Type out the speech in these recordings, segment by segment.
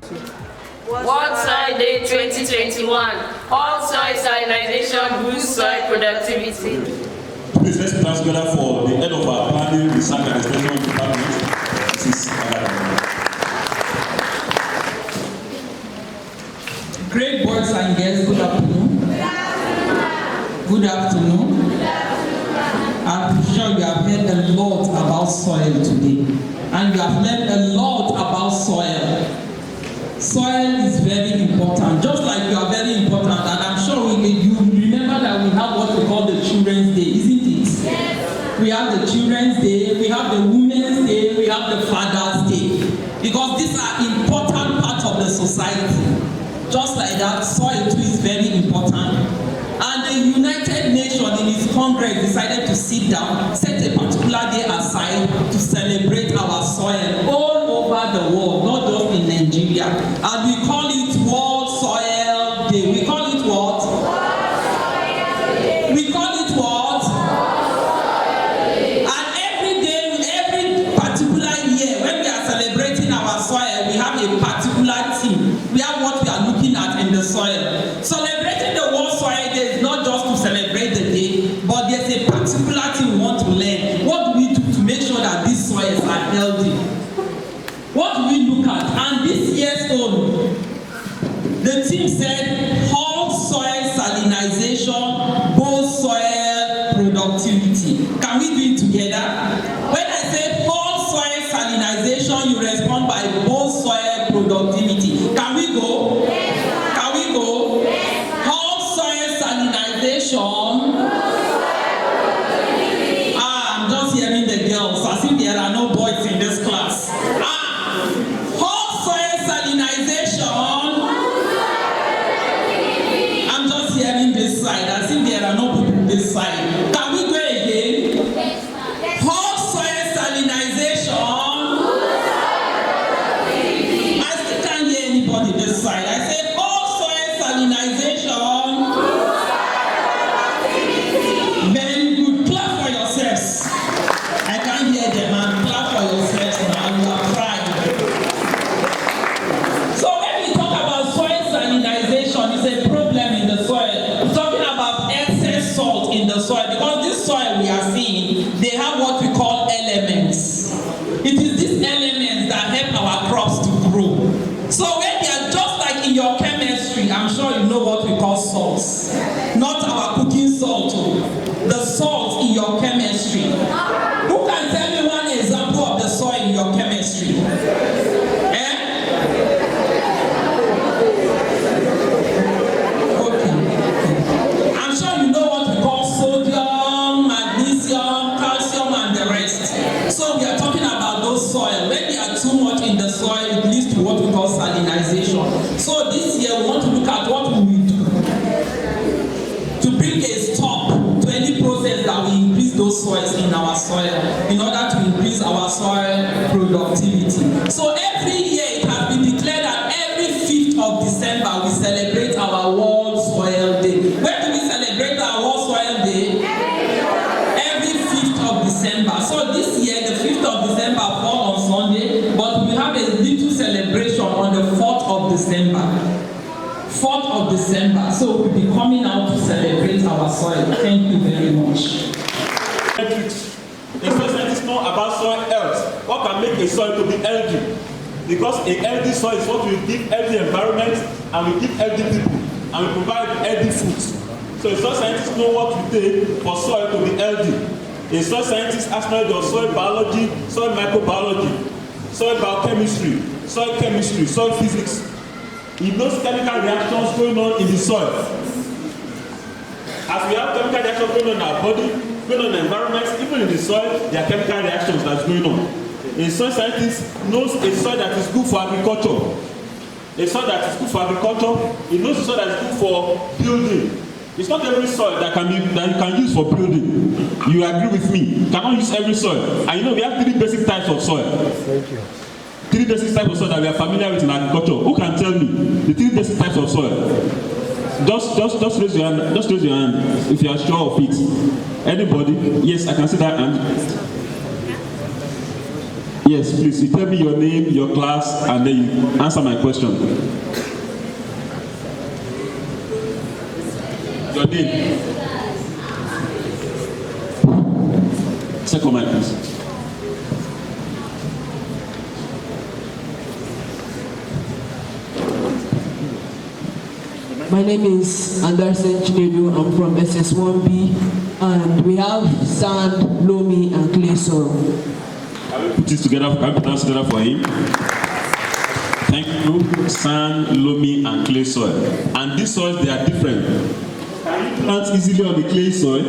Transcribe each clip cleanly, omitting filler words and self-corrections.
World Soil Day 2021. All soil salinization boosts soil productivity. Please let's clap together for the head of our planning, research and extension department. This is Great boys and girls, good afternoon. Good afternoon. I'm sure you have heard a lot about soil today. And you have learned a lot about soil. Soil is very important, just like you are very important, and I'm sure you remember that we have what we call the Children's Day, isn't it? Yes. We have the Children's Day, we have the Women's Day, we have the Father's Day, because these are important parts of the society. Just like that, soil too is very important. And the United Nations in its Congress decided to sit down, set a particular day aside to celebrate our soil all over the world, not just in Nigeria. And we call it World Soil Day. We call it what? World Soil Day. We call it what? World Soil Day. And every day, every particular year, when we are celebrating our soil, we have a particular theme. We have what we are looking at in the soil. Celebrating the World Soil Day is not just to celebrate the day, but there's a particular thing we want to learn. What do we do to make sure that these soils are healthy? What do we look at? And this year's own, the team said, whole soil salinization, both soil productivity. Can we do it together? When I say whole soil salinization, you respond by both soil productivity. Can we go? Yes. Can we go? Yes. Whole soil salinization. I'm just hearing the girls as if there are no boys in this class. Whole soil salinization. I'm just hearing this side as if there are no people this side. Can we go again? Whole soil salinization. I still can't hear anybody this side. I said whole soil salinization. Very good. Clap for yourselves. I can't hear them, man. Clap for yourselves now. You are trying. So when we talk about soil salinization, it's a problem in the soil. We're talking about excess salt in the soil, because this soil we are seeing, they have what we call elements. It is these elements that help our crops to grow. So when they are just like in your chemistry, I'm sure you know what we call salts. Not our cooking salt, the salt in your chemistry. Who can tell me one example of the soil in your chemistry? Okay. I'm sure you know what we call sodium, magnesium, calcium, and the rest. So we are talking about those soil. When they are too much in the soil, it leads to what we call salinization. So this year we want to look at what we do to bring a stop to any process that will increase those soils in our soil in order to increase our soil productivity. So every year it has been declared that every 5th of December we celebrate our World Soil Day. When do we celebrate our World Soil Day? Every 5th of December. So this year the 5th of December fall on Sunday, but we have a little celebration on the 4th of December. 4th of December, so we'll be coming out to celebrate our soil. Thank you very much. The scientists know about soil health. What can make a soil to be healthy? Because a healthy soil is what will give healthy environment, and we give healthy people, and we provide healthy food. So the soil scientists know what to take for soil to be healthy. A soil scientist has knowledge of soil biology, soil microbiology, soil biochemistry, soil chemistry, soil physics. He knows chemical reactions going on in the soil. As we have chemical reactions going on in our body, going on in the environment, even in the soil, there are chemical reactions that's going on. A soil scientist knows a soil that is good for agriculture. A soil that is good for agriculture, he knows a soil that is good for building. It's not every soil that you can use for building. You agree with me? You cannot use every soil. And you know we have 3 basic types of soil. Thank you. 3 basic types of soil that we are familiar with in agriculture. Who can tell me the 3 basic types of soil? Just raise your hand. Just raise your hand if you are sure of it. Anybody? Yes, I can see that hand. Yes, please. You tell me your name, your class, and then you answer my question. Your name. Second mic, please. My name is Anderson Chinedu. I'm from SS1B, and we have sand, loamy, and clay soil. Can we put this together? Can we put that together for him? Thank you. Sand, loamy, and clay soil. And these soils, they are different. Can you plant easily on the clay soil?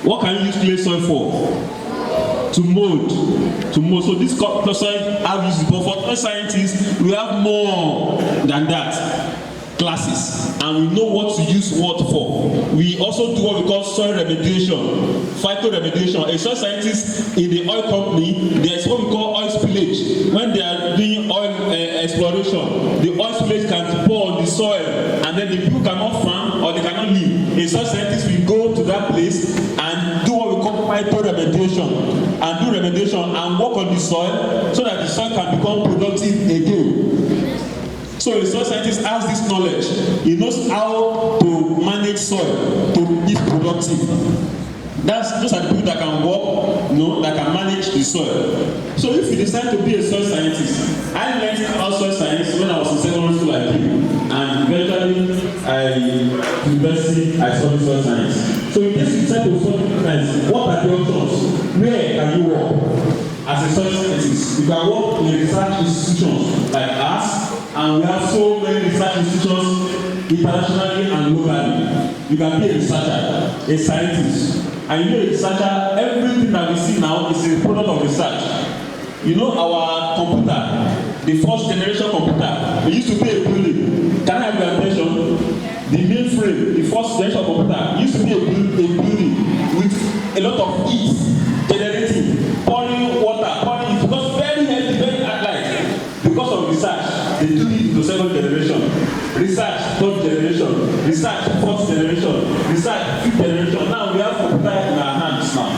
What can you use clay soil for? To mold. So this soil I've used before. For other scientists, we have more than that. Classes, and we know what to use what for. We also do what we call soil remediation, phytoremediation. A soil scientist in the oil company, there's what we call oil spillage. When they are doing oil exploration, the oil spillage can pour on the soil, and then the people cannot farm or they cannot live. A soil scientist will go to that place and do what we call phytoremediation, and do remediation and work on the soil so that the soil can become productive again. So a soil scientist has this knowledge. He knows how to manage soil to be productive. Those are the people that can work, that can manage the soil. So if you decide to be a soil scientist, I learned about soil science when I was in secondary school like you, and eventually university I studied soil science. So in case you decide to study soil science, what are the options? Where can you work as a soil scientist? You can work in research institutions like us. And we have so many research institutions internationally and locally. You can be a researcher, a scientist. And you know a researcher, everything that we see now is a product of research. You know our computer, the first generation computer, we used to be a building. Can I have your attention? The mainframe, the first generation computer, used to be a building with a lot of heat generating, pouring water, pouring it. It was very heavy, very light. Because of research, they do it to second generation, research third generation, research fourth generation, research fifth generation. Now we have computer in our hands now.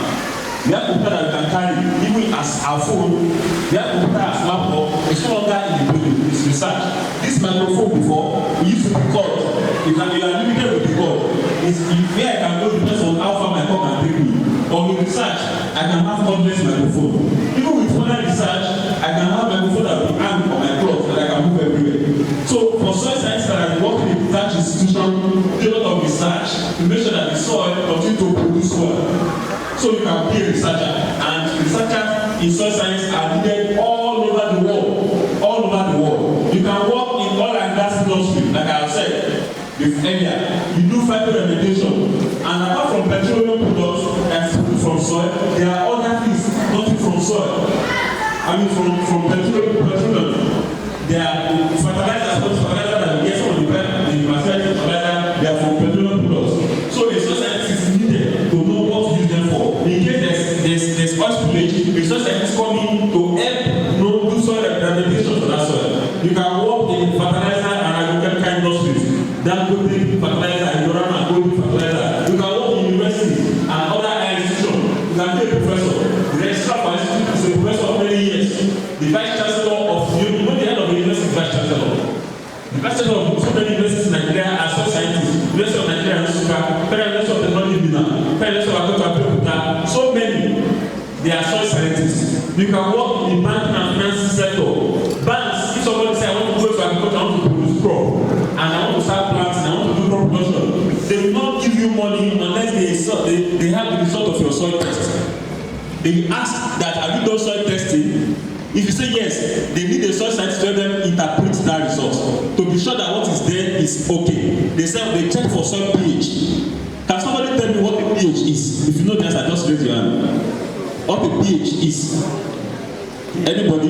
We have computer that we can carry even as our phone. We have computer as laptop. It's no longer in the building. It's research. This microphone before, it used to be cord. You are limited with the cord. Where I can go depends on how far my cord can take me. Or with research, I can have cordless microphone. Even with modern research, I can have a microphone that will hang on my cloth that I can move everywhere. So for soil science that are working in research institution, do a lot of research to make sure that the soil continue to produce soil. So you can be a researcher, and researchers in soil science are needed all over the world. All over the world. You can work in oil and gas industry, like I have said earlier. You do phytoremediation, and apart from petroleum products that's from soil, there are other things not from soil. I mean from petroleum. There are fertilizers that we get from the fertilizer, they are from petroleum products. So a soil scientist is needed to know what to use them for. In case there's oil spillage, a soil scientist come in to help do soil remediation for that soil. You can work in fertilizer and agricultural industries. That could be fertilizer, Indorama, gold fertilizer. You can work in universities and other higher institutions. You can be a professor. The registrar for institute is a professor of many years. The vice chancellor of the head of the university vice chancellor. The vice chancellor of so many universities in Nigeria are soil scientists. University of Nigeria and Suka, Federal University of Technology Bina, Federal University of Abuja, so many. They are soil scientists. You can work in the banking and financing sector. Banks, if somebody say I want to go to agriculture, I want to produce crop, and I want to start planting, I want to do crop production, they will not give you money unless they have the result of your soil test. They ask that have you done soil testing? If you say yes, they need a soil scientist to help them interpret that result to be sure that what is there is okay. They check for soil pH. Can somebody tell me what the pH is? If you know the answer, just raise your hand. What the pH is? Anybody?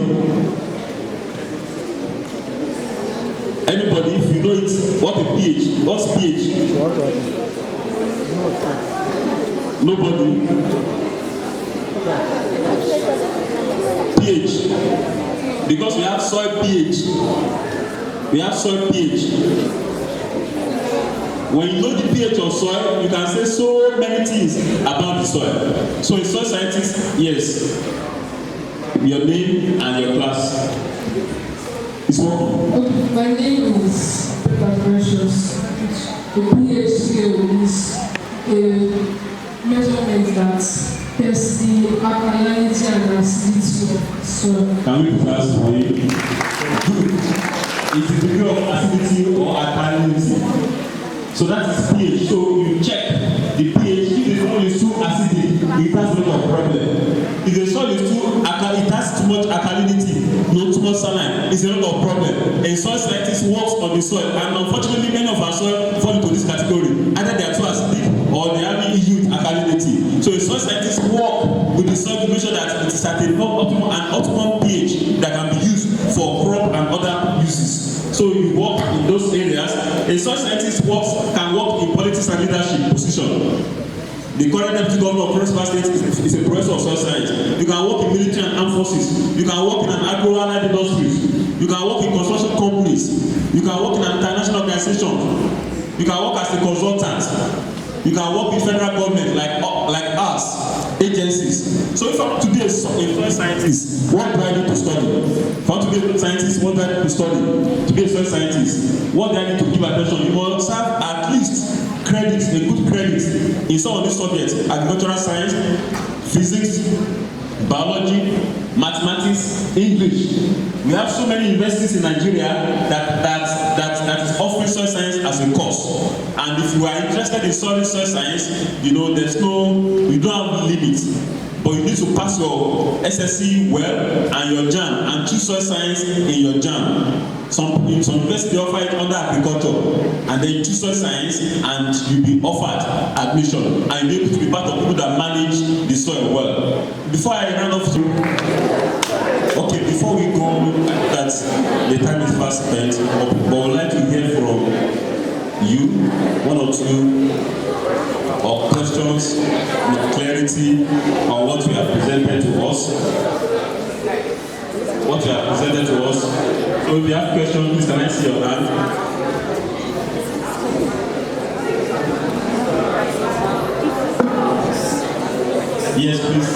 Anybody? If you know it, what the pH? What's pH? Nobody. pH. Because we have soil pH. We have soil pH. When you know the pH of soil, you can say so many things about the soil. So a soil scientist, yes. Your name and your class. It's working. Okay, my name is Precious. The pH scale is a measurement that tests the alkalinity and acidity of soil. Can we class for you? Good. It's the degree of acidity or alkalinity. So that is pH. So you check the pH. If the soil is too acidic, it has a lot of problem. If the soil is too it has too much alkalinity, not too much saline, it's a lot of problem. A soil scientist works on the soil, and unfortunately, many of our soil fall into this category. Either they are too acidic or they have an issue with alkalinity. So a soil scientist work with the soil to make sure that it is at an optimum pH that can be used for crop and other uses. So you work in those areas. A soil scientist can work in politics and leadership position. The current deputy governor of Cross State is a professor of soil science. You can work in military and armed forces. You can work in an agro-allied industries. You can work in construction companies. You can work in an international organization. You can work as a consultant. You can work with federal government like us, agencies. So if I want to be a soil scientist, what do I need to study? If I want to be a scientist, what do I need to study? To be a soil scientist, what do I need to give attention? You must have at least credits, a good credit in some of these subjects: agricultural science, physics, biology, mathematics, English. We have so many universities in Nigeria that is offering soil science as a course. And if you are interested in studying soil science, you don't have limits. But you need to pass your SSC well and your JAM and choose soil science in your JAM. Some university offer it under agriculture, and then you choose soil science and you'll be offered admission and you'll be able to be part of people that manage the soil well. Before I run off before we go, that the time is fast spent, but I would like to hear from you, one or two or questions with clarity on what you have presented to us. So if you have questions, please can I see your hand? Yes, please.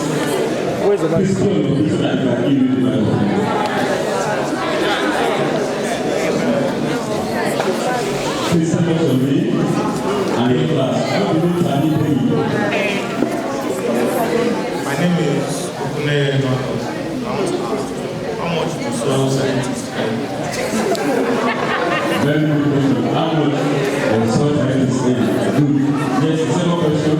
Where's the mic? Please go so that I can give you the mic. Please tell us your name and your class. How do you know? My name is Okune Marcos. How much do soil scientists earn? Very good question. How much does soil scientists earn? Good. Yes, the second question.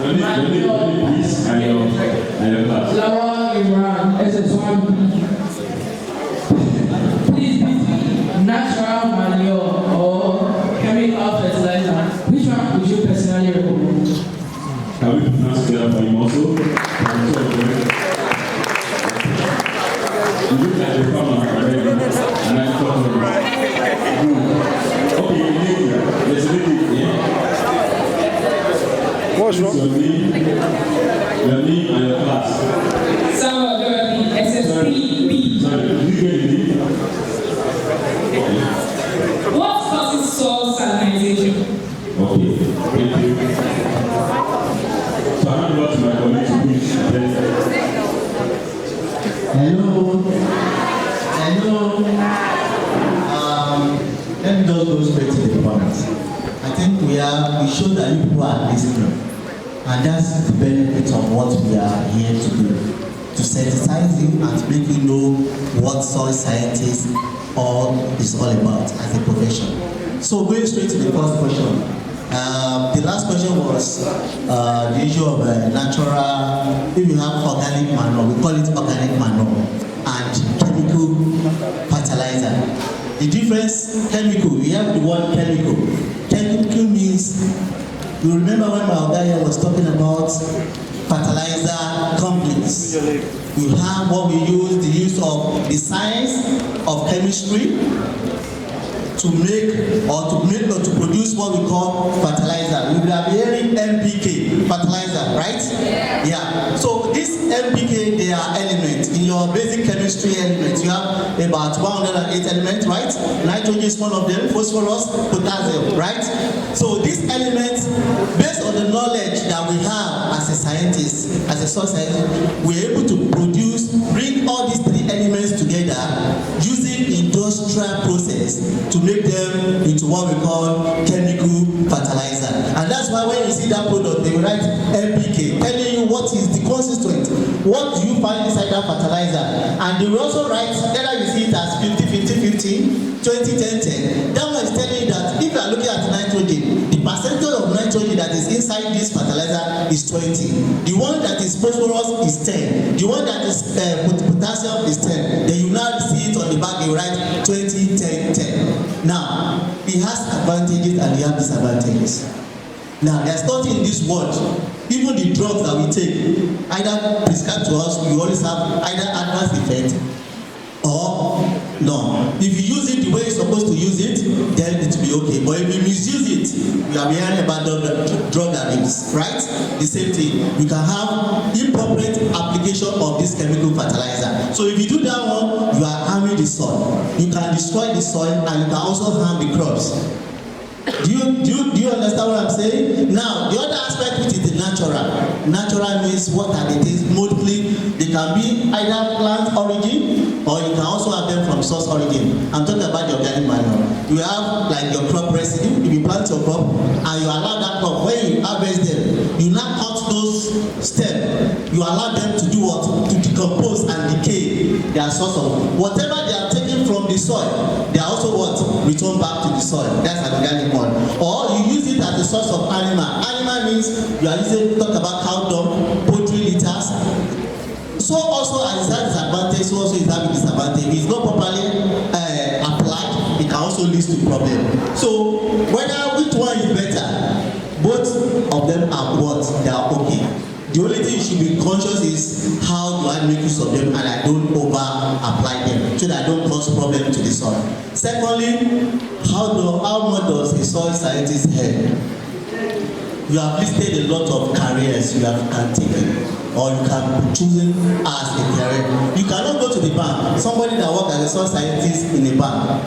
Please, and your class. Please, natural manure or chemical fertilizer. Which one would you personally recommend? Can we pronounce that for him also? You look like a farmer already, and I thought okay, let's make it here. What's wrong? Your name and your class. Samuel Dorothy, SSPB. Sorry, did you get it? Okay. What causes soil salinization? Okay, thank you. So I hand over to my colleague to Hello. Let me just go straight to the point. I think we show that you people are listening, and that's the benefit of what we are here to do, to sensitize you and make you know what soil scientists is all about as a profession. So going straight to the first question, the last question was the issue of natural. If you have organic manure, we call it organic manure, and chemical fertilizer. The difference, chemical, we have the word chemical. Chemical means, you remember when my guy here was talking about fertilizer companies. You have what we use, the use of the science of chemistry to make or to produce what we call fertilizer. We will be hearing NPK, fertilizer, right? Yeah. So this NPK, they are elements. In your basic chemistry elements, you have about 108 elements, right? Nitrogen is one of them, phosphorus, potassium, right? So these elements, based on the knowledge that we have as a scientist, as a soil scientist, we're able to bring all these three elements together using industrial process to make them into what we call chemical fertilizer. And that's why when you see that product, they will write NPK, telling you what is the constituent, what do you find inside that fertilizer. And they will also write, whether you see it as 50-50-50, 20-10-10. That one is telling you that if you are looking at nitrogen, the percentage of nitrogen that is inside this fertilizer is 20. The one that is phosphorus is 10. The one that is potassium is 10. Then you now see it on the back, you write 20-10-10. Now, it has advantages and it has disadvantages. Now, there's nothing in this world, even the drugs that we take, either prescribed to us, we always have either adverse effect or no. If you use it the way you're supposed to use it, then it will be okay. But if you misuse it, we are hearing about drug abuse, right? The same thing. You can have inappropriate application of this chemical fertilizer. So if you do that one, you are harming the soil. You can destroy the soil and you can also harm the crops. Do you understand what I'm saying? Now, the other aspect, which is the natural. Natural means what are the things? Mostly, they can be either plant origin or you can also have them from source origin. I'm talking about the organic manure. You have like your crop residue. If you plant your crop and you allow that crop, when you harvest them, you now cut those stems. You allow them to do what? To decompose and decay their source of whatever they are taking from the soil. They are also what? Return back to the soil. That's an organic one. Or you use it as a source of animal. Animal means you are using, talk about cow dung, poultry litters. So also as a disadvantage, so also is having disadvantage. If it's not properly applied, it can also lead to problem. So which one is better? Both of them are what? They are okay. The only thing you should be conscious is how do I make use of them and I don't over apply them so that I don't cause problem to the soil. Secondly, how much does a soil scientist help? You have listed a lot of careers you can take or you can be chosen as a career. You cannot go to the bank. Somebody that works as a soil scientist in a bank,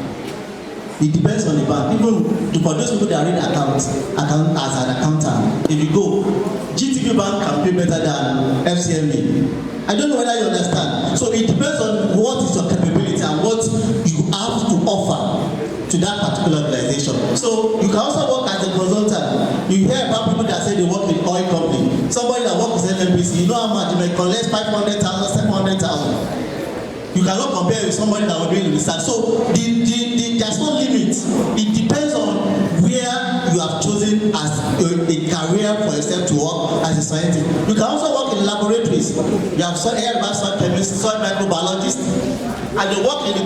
it depends on the bank. Even for those people that read account as an accountant, if you go, GTB Bank can pay better than FCMA. I don't know whether you understand. So it depends on what is your capability and what you have to offer to that particular organization. So you can also work as a consultant. You hear about people that say they work in oil company. Somebody that works with NNPC, you know how much you may collect 500,000, 700,000. You cannot compare with somebody that will do research. So there's no limit. It depends on where you have chosen as a career for yourself to work as a scientist. You can also work in laboratories. You have heard about soil chemists, soil microbiologists, and they work in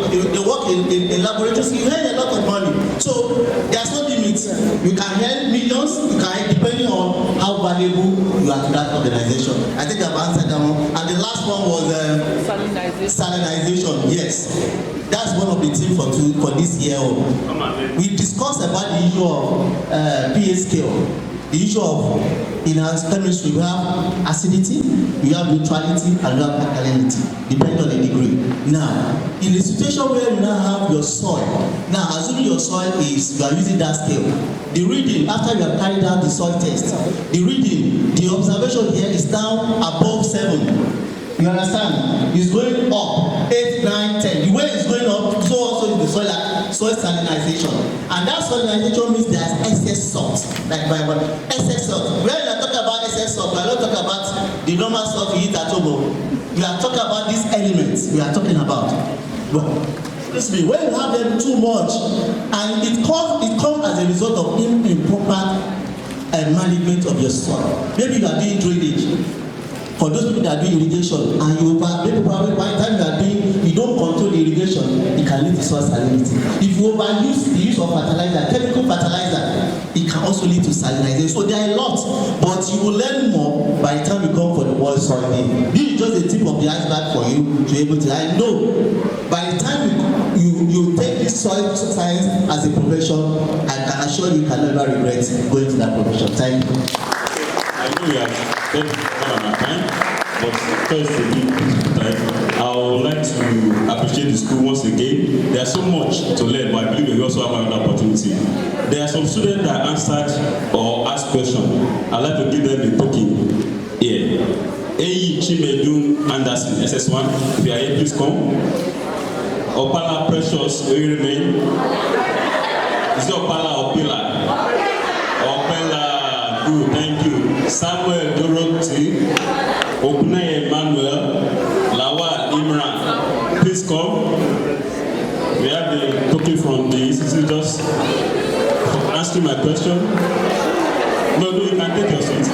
laboratories. You earn a lot of money. So there's no limit. You can earn millions. You can earn depending on how valuable you are to that organization. I think I've answered that one. And the last one was salinization. Yes, that's one of the things for this year. We discussed about the issue of pH scale, the issue of enhanced chemistry. We have acidity, we have neutrality, and we have alkalinity, depending on the degree. Now, in the situation where you now have your soil, now assuming your soil is, you are using that scale, the reading after you have carried out the soil test, the observation here is down above 7. You understand? It's going up 8, 9, 10. The way it's going up, so also is the soil salinization. And that salinization means there's excess salt. Like by what? Excess salt. When you are talking about excess salt, we are not talking about the normal salt you eat at home. We are talking about these elements we are talking about. But excuse me, when you have them too much, and it comes as a result of improper management of your soil. Maybe you are doing drainage. For those people that are doing irrigation and maybe probably by the time you don't control the irrigation, it can lead to soil salinity. If you overuse the use of fertilizer, chemical fertilizer, it can also lead to salinization. So there are a lot, but you will learn more by the time you come for the World Soil Day. This is just the tip of the iceberg for you to be able to. I know by the time you take this soil science as a profession, I can assure you can never regret going to that profession. Thank you. I know you have spent more than our time. but first I would like to appreciate the school once again. There's so much to learn, but I believe we also have another opportunity. There are some students that answered or asked questions. I'd like to give them a token here. Eyi Chimedun Anderson, SS1, if you are here, please come. Opala Precious, will you remain? Is it Opala or Pila? Opala, good, thank you. Samuel Dorothy, Ogunay Emmanuel, Lawal Imran, please come. We have the token from the institute. Just asking my question. No, you can take your seat.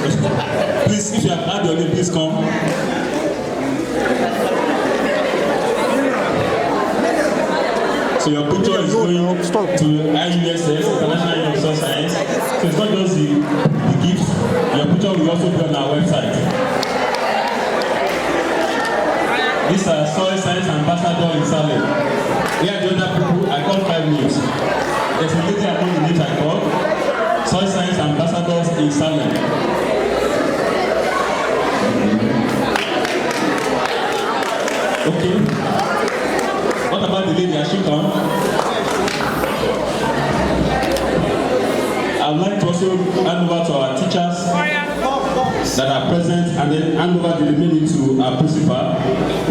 Please, if you have had your name, please come. So your picture is going to IUSS, International Union of Soil Science. So it's not just the gift, your picture will also be on our website. These are Soil Science Ambassador in Salem. Here are the other people, I called 5 names. There's a lady among the names I called. Soil Science Ambassadors in Salem. Okay. What about the lady? Has she come? I would like to also hand over to our teachers that are present and then hand over the remaining to our principal.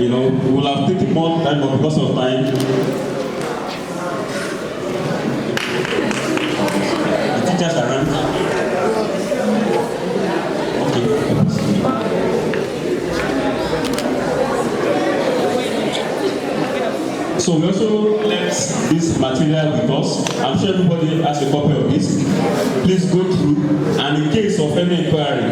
You know, we will have taken more time, but because of time, the teachers are around. Okay. So we also left this material with us. I'm sure everybody has a copy of this. Please go through, and in case of any inquiry,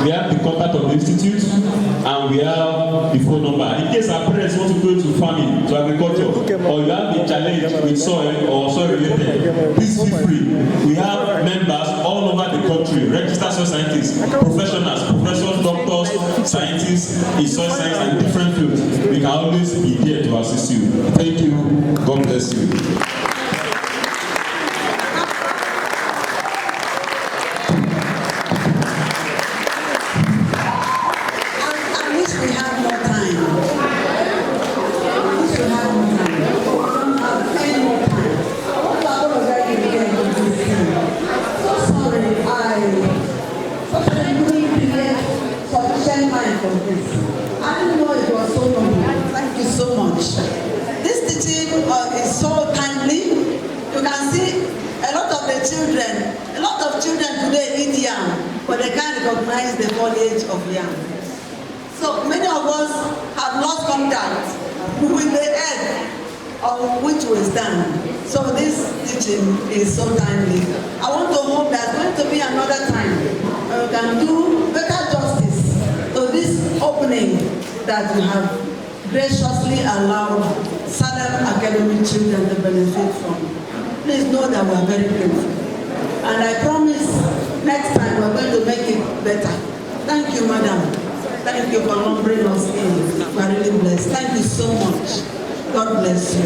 we have the contact of the institute and we have the phone number. In case our parents want to go into farming, to agriculture, or you have a challenge with soil or soil related, please feel free. We have members all over the country, registered soil scientists, professionals, professors, doctors, scientists in soil science and different fields. We can always be here to assist you. Thank you. God bless you. Is so timely. I want to hope there's going to be another time we can do better justice to this opening that you have graciously allowed Salem Academy children to benefit from. Please know that we are very grateful. And I promise next time we're going to make it better. Thank you, madam. Thank you for numbering us in. We are really blessed. Thank you so much. God bless you.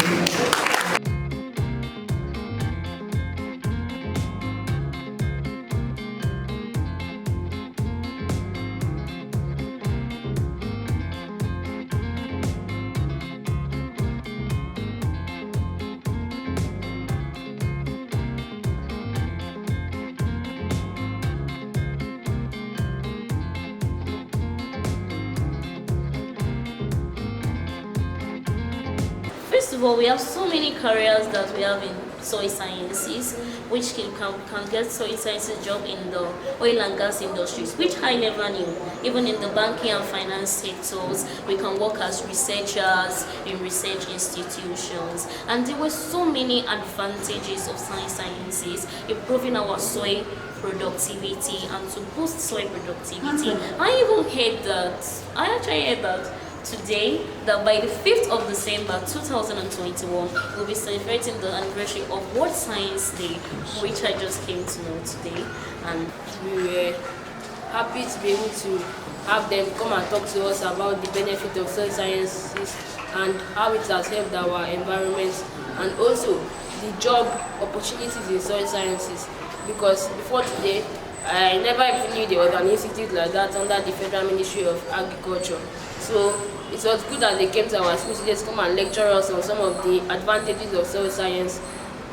First of all, we have so many careers that we have in soil sciences, which can get soil sciences job in the oil and gas industries, which I never knew. Even in the banking and finance sectors, we can work as researchers in research institutions. And there were so many advantages of soil sciences, improving our soil productivity and to boost soil productivity. I actually heard that today, that by the 5th of December 2021, we'll be celebrating the anniversary of World Science Day, which I just came to know today. And we were happy to be able to have them come and talk to us about the benefit of soil sciences and how it has helped our environment, and also the job opportunities in soil sciences. Because before today, I never even knew there was an institute like that under the Federal Ministry of Agriculture. So it was good that they came to our school today to come and lecture us on some of the advantages of soil science,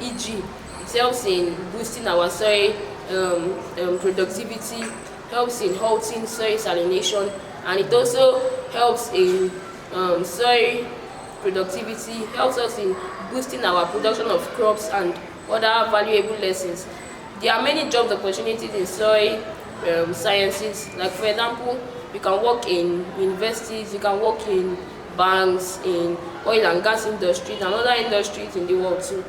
e.g. it helps in boosting our soil productivity, helps in halting soil salination, and it also helps in soil productivity, helps us in boosting our production of crops and other valuable lessons. There are many job opportunities in soil sciences. Like for example, you can work in universities, you can work in banks, in oil and gas industries and other industries in the world too.